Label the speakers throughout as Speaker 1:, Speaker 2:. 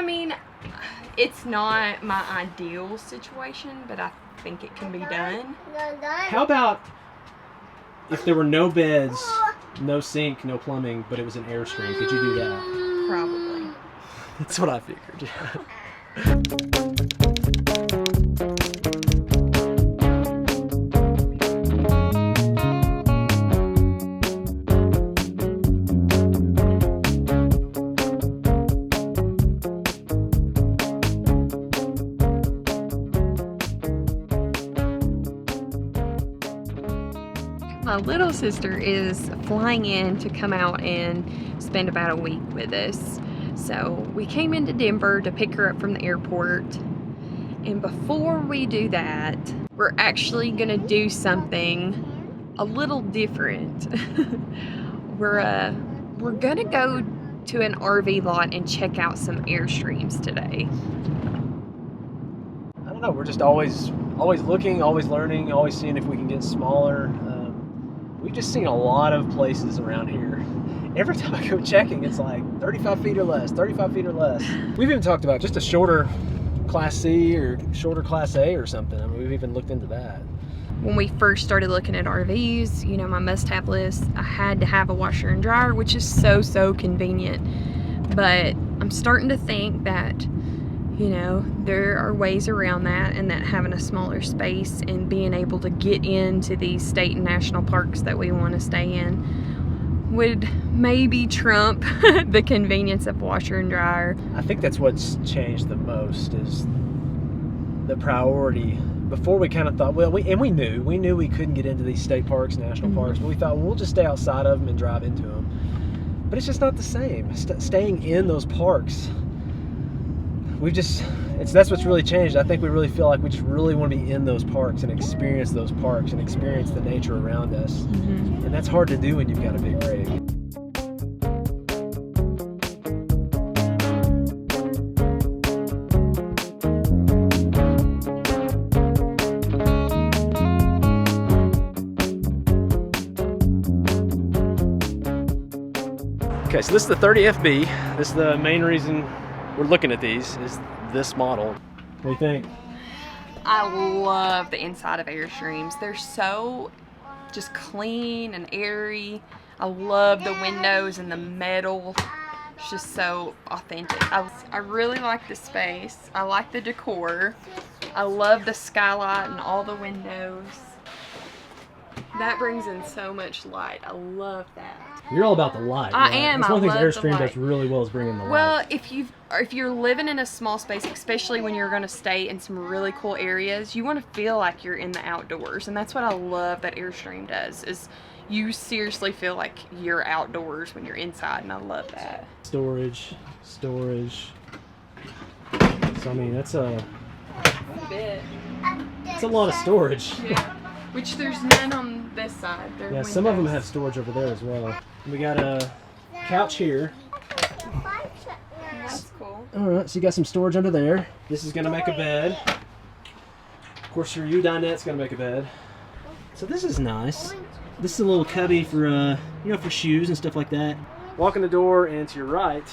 Speaker 1: I mean, it's not my ideal situation, but I think it can be done.
Speaker 2: How about if there were no beds, no sink, no plumbing, but it was an Airstream? Could you do that?
Speaker 1: Probably.
Speaker 2: That's what I figured.
Speaker 1: My little sister is flying in to come out and spend about a week with us. So we came into Denver to pick her up from the airport. And before we do that, we're actually gonna do something a little different. We're gonna go to an RV lot and check out some Airstreams today.
Speaker 2: I don't know, we're just always looking, always learning, always seeing if we can get smaller. We've just seen a lot of places around here. Every time I go checking, it's like 35 feet or less, 35 feet or less. We've even talked about just a shorter Class C or shorter Class A or something. I mean, we've even looked into that.
Speaker 1: When we first started looking at RVs, you know, my must-have list, I had to have a washer and dryer, which is so convenient. But I'm starting to think that, you know, there are ways around that, and that having a smaller space and being able to get into these state and national parks that we want to stay in would maybe trump the convenience of washer and dryer.
Speaker 2: I think that's what's changed the most is the priority. Before we kind of thought, well, we knew we couldn't get into these state parks, national parks, but we thought, well, we'll just stay outside of them and drive into them. But it's just not the same. Staying in those parks, that's what's really changed. I think we really feel like we just really want to be in those parks and experience those parks and experience the nature around us. And that's hard to do when you've got a big rig. Okay, so this is the 30FB. This is the main reason we're looking at these, is this model. What do you think?
Speaker 1: I love the inside of Airstreams. They're so just clean and airy. I love the windows and the metal. It's just so authentic. I really like the space. I like the decor. I love the skylight and all the windows. That brings in so much light. I love that.
Speaker 2: You're all about the light.
Speaker 1: I
Speaker 2: right?
Speaker 1: am.
Speaker 2: That's one
Speaker 1: I
Speaker 2: of the things
Speaker 1: love the
Speaker 2: Airstream
Speaker 1: light.
Speaker 2: does really well is bringing the light.
Speaker 1: Well, if you're living in a small space, especially when you're going to stay in some really cool areas, you want to feel like you're in the outdoors, and that's what I love that Airstream does. Is you seriously feel like you're outdoors when you're inside, and I love that.
Speaker 2: Storage. So I mean, that's a lot of storage.
Speaker 1: Yeah. Which there's none on this side.
Speaker 2: Yeah, some of them have storage over there as well. We got a couch here.
Speaker 1: That's cool.
Speaker 2: Alright, so you got some storage under there. This is going to make a bed. Of course, your U-dinette's going to make a bed. So this is nice. This is a little cubby for, you know, for shoes and stuff like that. Walk in the door, and to your right,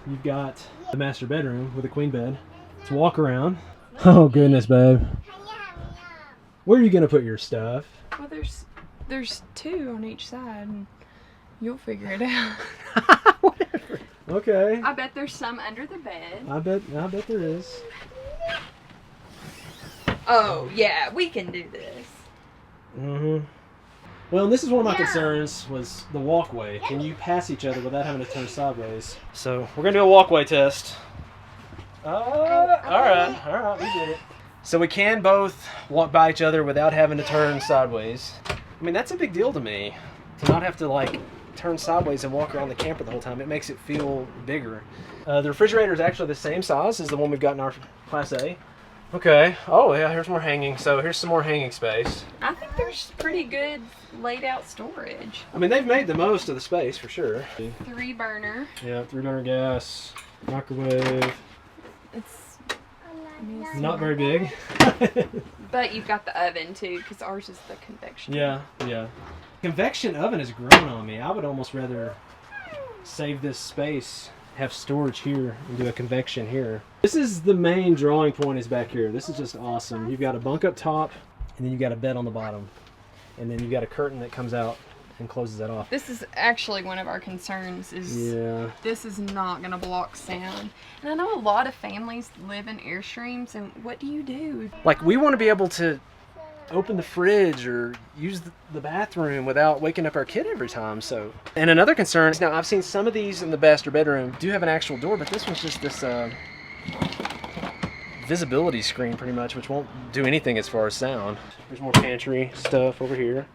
Speaker 2: you've got the master bedroom with a queen bed. Let's walk around. Oh, goodness, babe. Where are you going to put your stuff?
Speaker 1: Well, there's two on each side, and you'll figure it out.
Speaker 2: Whatever. Okay.
Speaker 1: I bet there's some under the bed.
Speaker 2: I bet there is.
Speaker 1: Oh, yeah, we can do this.
Speaker 2: Well, this is one of my concerns, was the walkway. Can you pass each other without having to turn sideways? So, we're going to do a walkway test. Alright, we did it. So we can both walk by each other without having to turn sideways. I mean, that's a big deal to me, to not have to, like, turn sideways and walk around the camper the whole time. It makes it feel bigger. The refrigerator is actually the same size as the one we've got in our Class A. Okay. Oh, yeah, here's more hanging. So here's some more hanging space.
Speaker 1: I think there's pretty good laid out storage.
Speaker 2: I mean, they've made the most of the space, for sure.
Speaker 1: 3 burner.
Speaker 2: Yeah, 3-burner gas, microwave.
Speaker 1: It's
Speaker 2: not very big.
Speaker 1: But you've got the oven too, because ours is the convection.
Speaker 2: Yeah. Convection oven has grown on me. I would almost rather save this space have storage here and do a convection here. This is the main drawing point is back here. This is just awesome. You've got a bunk up top, and then you've got a bed on the bottom. And then you've got a curtain that comes out and closes that off.
Speaker 1: This is actually one of our concerns is this is not going to block sound. And I know a lot of families live in Airstreams, and what do you do?
Speaker 2: Like, we want to be able to open the fridge or use the bathroom without waking up our kid every time. So, and another concern is, now I've seen some of these in the master bedroom do have an actual door, but this one's just this visibility screen pretty much, which won't do anything as far as sound. There's more pantry stuff over here.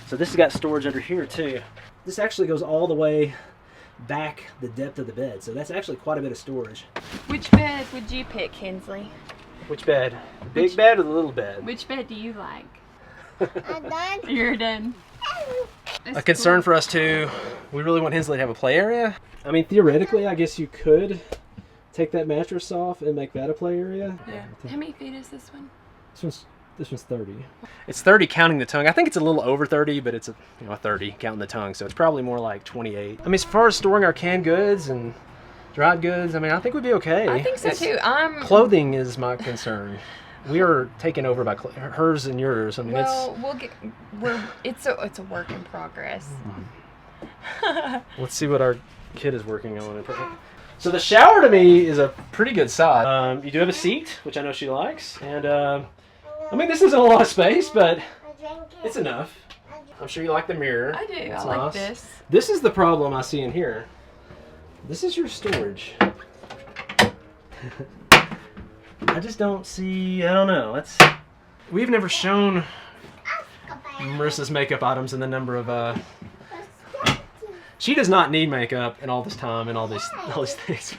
Speaker 2: So this has got storage under here too. This actually goes all the way back the depth of the bed, so that's actually quite a bit of storage.
Speaker 1: Which bed would you pick, Hensley?
Speaker 2: Which bed? The big bed or the little bed?
Speaker 1: Which bed do you like? I'm done. You're done.
Speaker 2: A concern for us too, we really want Hensley to have a play area. I mean, theoretically, I guess you could take that mattress off and make that a play area.
Speaker 1: Yeah. How many feet is this one?
Speaker 2: This one's 30. It's 30 counting the tongue. I think it's a little over 30, but it's a 30 counting the tongue, so it's probably more like 28. I mean, as far as storing our canned goods and dried goods, I mean, I think we'd be okay.
Speaker 1: I think so too.
Speaker 2: Clothing is my concern. We are taken over by hers and yours. I mean,
Speaker 1: it's a work in progress.
Speaker 2: Let's see what our kid is working on. So the shower to me is a pretty good size. You do have a seat, which I know she likes, and I mean, this isn't a lot of space, but it's enough. I'm sure you like the mirror.
Speaker 1: I do.
Speaker 2: It's
Speaker 1: I like
Speaker 2: nice.
Speaker 1: this.
Speaker 2: This is the problem I see in here. This is your storage. I just don't see, I don't know. We've never shown Marissa's makeup items and the number of, she does not need makeup and all this time and all these things.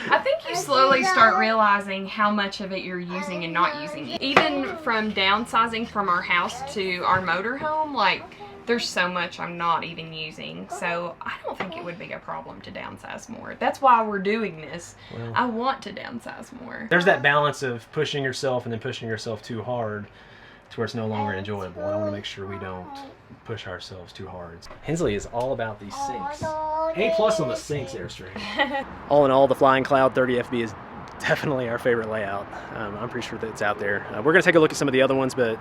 Speaker 1: I think you slowly start realizing how much of it you're using and not using. Even from downsizing from our house to our motorhome, like, there's so much I'm not even using. So I don't think it would be a problem to downsize more. That's why we're doing this. Well, I want to downsize more.
Speaker 2: There's that balance of pushing yourself and then pushing yourself too hard to where it's no longer enjoyable. I want to make sure we don't push ourselves too hard. Hensley is all about these sinks. A+ on the sinks, Airstream. All in all, the Flying Cloud 30 FB is definitely our favorite layout. I'm pretty sure that it's out there. We're going to take a look at some of the other ones, but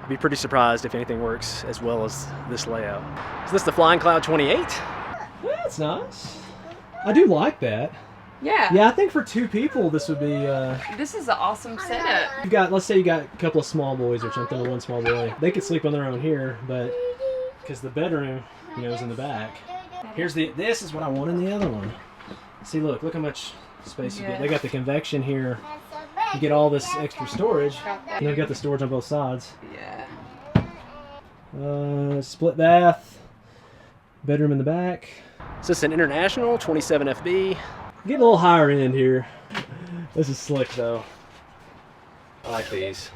Speaker 2: I'd be pretty surprised if anything works as well as this layout. Is this the Flying Cloud 28? That's nice. I do like that.
Speaker 1: Yeah.
Speaker 2: Yeah, I think for two people this would be
Speaker 1: this is an awesome setup.
Speaker 2: You got, let's say you got a couple of small boys or something, or one small boy. They could sleep on their own here, but because the bedroom, is in the back. This is what I want in the other one. See, look how much space you get. They got the convection here. You get all this extra storage. And they've got the storage on both sides.
Speaker 1: Yeah.
Speaker 2: Split bath. Bedroom in the back. Is this an International 27 FB? Getting a little higher end here. This is slick though. I like these.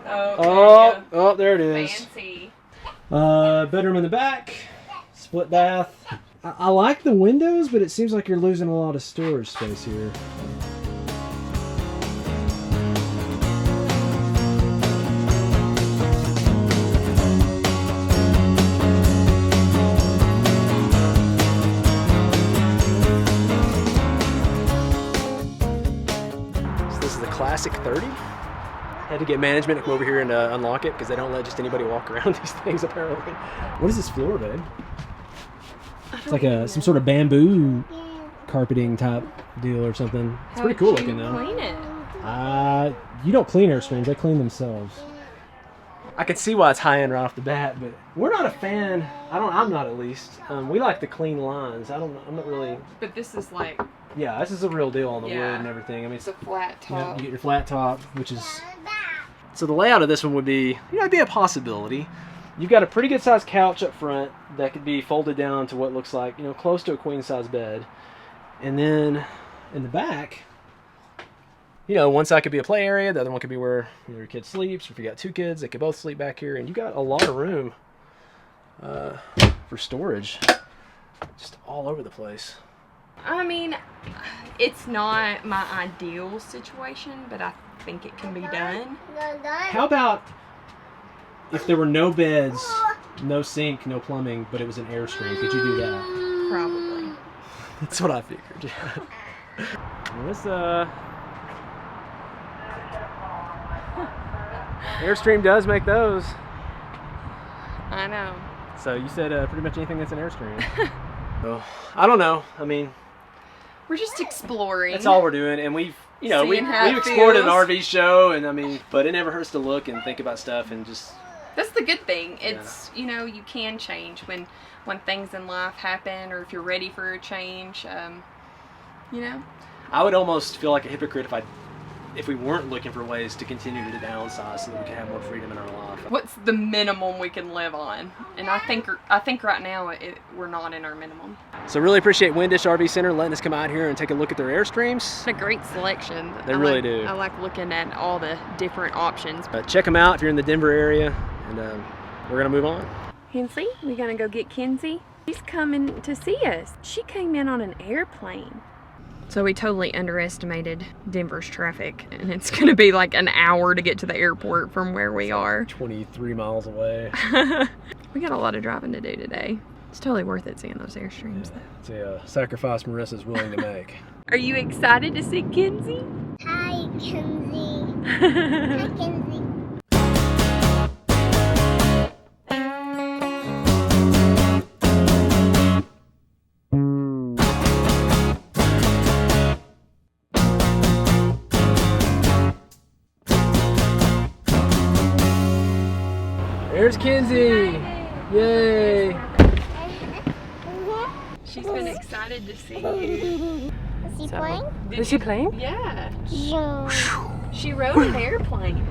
Speaker 2: Oh, there it is.
Speaker 1: Fancy.
Speaker 2: Bedroom in the back. Split bath. I like the windows, but it seems like you're losing a lot of storage space here. Classic 30. Had to get management to come over here and unlock it because they don't let just anybody walk around these things apparently. What is this floor, babe? It's like some sort of bamboo carpeting type deal or something. It's pretty cool looking though.
Speaker 1: Clean it.
Speaker 2: You don't clean Airstreams, they clean themselves. I can see why it's high end right off the bat, but we're not a fan. I'm not at least. We like the clean lines. I'm not really.
Speaker 1: But this is like.
Speaker 2: Yeah, this is a real deal on the wood and everything. I mean,
Speaker 1: it's a flat top.
Speaker 2: You get your flat top, which is. So the layout of this one would be, it'd be a possibility. You've got a pretty good sized couch up front that could be folded down to what looks like, close to a queen size bed. And then in the back, one side could be a play area, the other one could be where your kid sleeps. Or if you got two kids, they could both sleep back here. And you got a lot of room for storage, just all over the place.
Speaker 1: I mean, it's not my ideal situation, but I think it can be done.
Speaker 2: How about if there were no beds, no sink, no plumbing, but it was an Airstream. Could you do that?
Speaker 1: Probably.
Speaker 2: That's what I figured. Melissa. Airstream does make those.
Speaker 1: I know.
Speaker 2: So you said pretty much anything that's an Airstream. So, I don't know. I mean,
Speaker 1: we're just exploring.
Speaker 2: that's all we're doing, and we've
Speaker 1: Seeing how
Speaker 2: we've
Speaker 1: it
Speaker 2: explored an
Speaker 1: feels.
Speaker 2: RV show, and I mean, but it never hurts to look and think about stuff and just.
Speaker 1: That's the good thing. It's, you know, you can change when things in life happen, or if you're ready for a change. You know.
Speaker 2: I would almost feel like a hypocrite if we weren't looking for ways to continue to downsize so that we can have more freedom in our life.
Speaker 1: What's the minimum we can live on? And I think right now we're not in our minimum.
Speaker 2: So really appreciate Windish RV Center letting us come out here and take a look at their Airstreams.
Speaker 1: What a great selection.
Speaker 2: They really do.
Speaker 1: I like looking at all the different options.
Speaker 2: Check them out if you're in the Denver area, and we're gonna move on.
Speaker 1: Hensley, we're gonna go get Kenzie. She's coming to see us. She came in on an airplane. So we totally underestimated Denver's traffic, and it's gonna be like an hour to get to the airport from where we are.
Speaker 2: 23 miles away.
Speaker 1: We got a lot of driving to do today. It's totally worth it seeing those Airstreams.
Speaker 2: Yeah, it's a sacrifice Marissa's willing to make.
Speaker 1: Are you excited to see Kenzie?
Speaker 3: Hi, Kenzie. Hi, Kenzie.
Speaker 2: There's Kenzie! Yay!
Speaker 1: She's been excited to see you.
Speaker 3: Is he playing?
Speaker 1: Is she playing? Yeah. She rode an airplane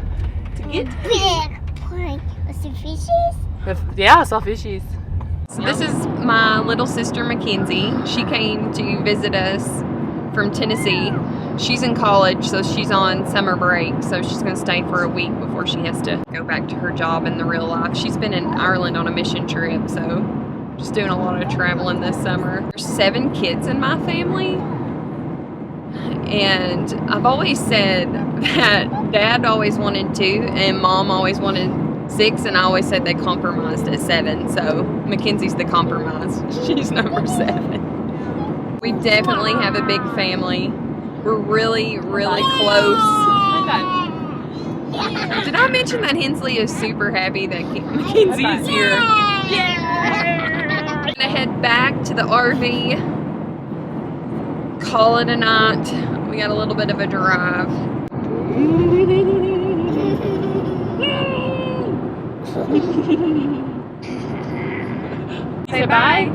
Speaker 1: to get to
Speaker 3: Big plane. Was it fishes?
Speaker 1: Yeah, I saw fishies. So this is my little sister Mackenzie. She came to visit us from Tennessee. She's in college, so she's on summer break, so she's going to stay for a week before she has to go back to her job in the real life. She's been in Ireland on a mission trip, so just doing a lot of traveling this summer. There's 7 kids in my family, and I've always said that Dad always wanted 2 and Mom always wanted 6, and I always said they compromised at 7, so Mackenzie's the compromise. She's number 7. We definitely have a big family. We're really, really close. Did I mention that Hensley is super happy that Mackenzie is here? Yeah! We're gonna head back to the RV, call it a night. We got a little bit of a drive. Say bye.